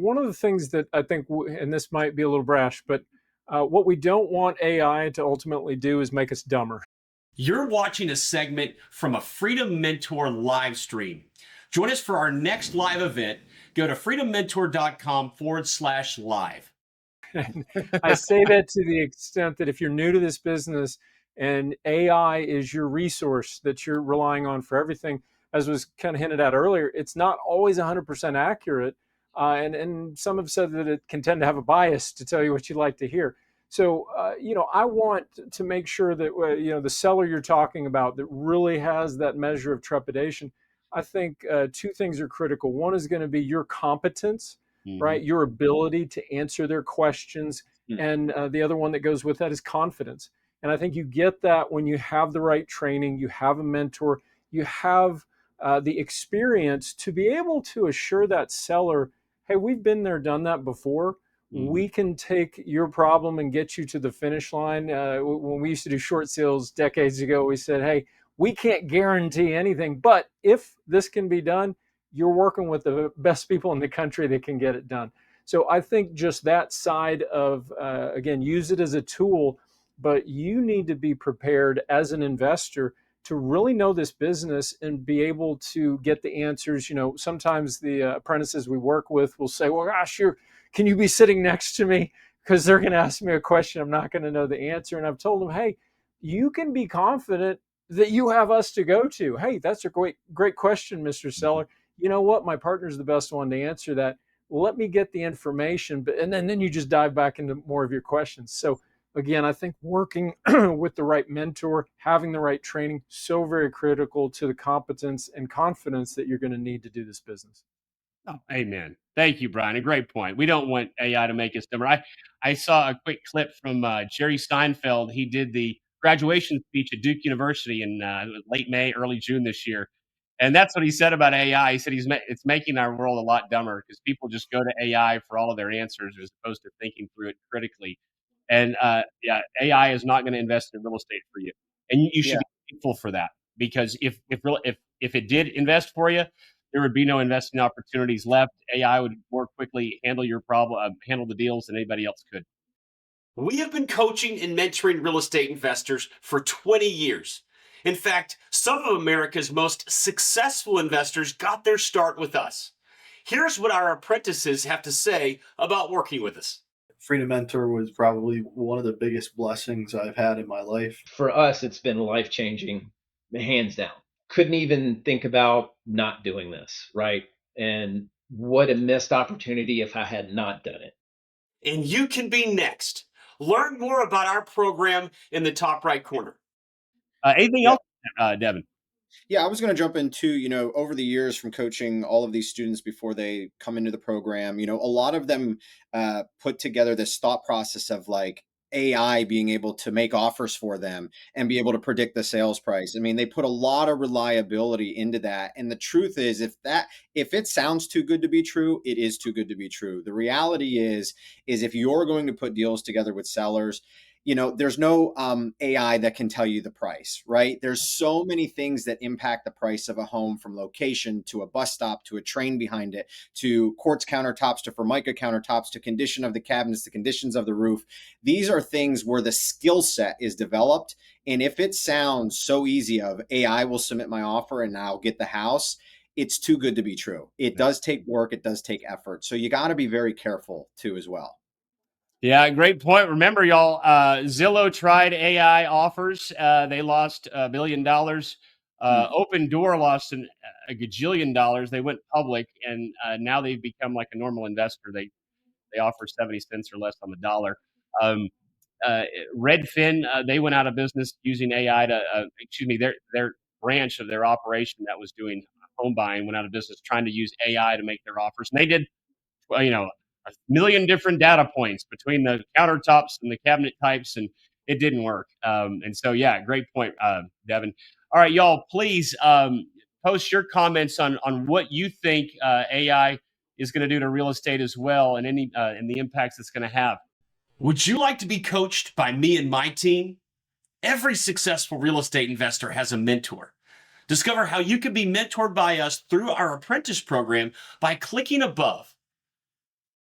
one of the things that I think, and this might be a little brash, but what we don't want AI to ultimately do is make us dumber. You're watching a segment from a Freedom Mentor live stream. Join us for our next live event. Go to freedommentor.com/live. I say that to the extent that if you're new to this business and AI is your resource that you're relying on for everything, as was kind of hinted at earlier, it's not always 100% accurate. And some have said that it can tend to have a bias to tell you what you like to hear. So, I want to make sure that, the seller you're talking about that really has that measure of trepidation. I think two things are critical. One is going to be your competence, right? Your ability to answer their questions. And the other one that goes with that is confidence. And I think you get that when you have the right training, you have a mentor, you have the experience to be able to assure that seller, hey, we've been there, done that before. We can take your problem and get you to the finish line. When we used to do short sales decades ago, we said, hey, we can't guarantee anything, but if this can be done, you're working with the best people in the country that can get it done. So I think just that side of, again, use it as a tool, but you need to be prepared as an investor to really know this business and be able to get the answers. Sometimes the apprentices we work with will say, well, gosh, can you be sitting next to me? Because they're going to ask me a question I'm not going to know the answer. And I've told them, hey, you can be confident that you have us to go to. Hey, that's a great question, Mr. Seller. You know what? My partner's the best one to answer that. Let me get the information. And then you just dive back into more of your questions. So again, I think working with the right mentor, having the right training, so very critical to the competence and confidence that you're going to need to do this business. Oh, amen. Thank you, Brian. A great point. We don't want AI to make us dumber. I saw a quick clip from Jerry Steinfeld. He did the graduation speech at Duke University in late May, early June this year. And that's what he said about AI. He said it's making our world a lot dumber because people just go to AI for all of their answers as opposed to thinking through it critically. And AI is not going to invest in real estate for you, and you should be thankful for that, because if it did invest for you, there would be no investing opportunities left. AI would more quickly handle your problem, handle the deals than anybody else could. We have been coaching and mentoring real estate investors for 20 years. In fact, some of America's most successful investors got their start with us. Here's what our apprentices have to say about working with us. Freedom Mentor was probably one of the biggest blessings I've had in my life. For us, it's been life-changing, hands down. Couldn't even think about not doing this, right? And what a missed opportunity if I had not done it. And you can be next. Learn more about our program in the top right corner. Anything else, Devin? Yeah, I was going to jump into, over the years from coaching all of these students before they come into the program, a lot of them put together this thought process of like AI being able to make offers for them and be able to predict the sales price. I mean, they put a lot of reliability into that. And the truth is, if it sounds too good to be true, it is too good to be true. The reality is if you're going to put deals together with sellers, there's no AI that can tell you the price, right? There's so many things that impact the price of a home, from location to a bus stop to a train behind it to quartz countertops to Formica countertops to condition of the cabinets, the conditions of the roof. These are things where the skill set is developed. And if it sounds so easy of AI will submit my offer and I'll get the house, it's too good to be true. It does take work. It does take effort. So you got to be very careful too as well. Yeah, great point. Remember, y'all, Zillow tried AI offers. They lost $1 billion. Open Door lost a gajillion dollars. They went public, and now they've become like a normal investor. They offer 70 cents or less on the dollar. Redfin, they went out of business using AI to, their branch of their operation that was doing home buying went out of business trying to use AI to make their offers. And they did, a million different data points between the countertops and the cabinet types, and it didn't work. And so, yeah, great point, Devin. All right, y'all, please post your comments on what you think AI is going to do to real estate as well, and and the impacts it's going to have. Would you like to be coached by me and my team? Every successful real estate investor has a mentor. Discover how you can be mentored by us through our apprentice program by clicking above.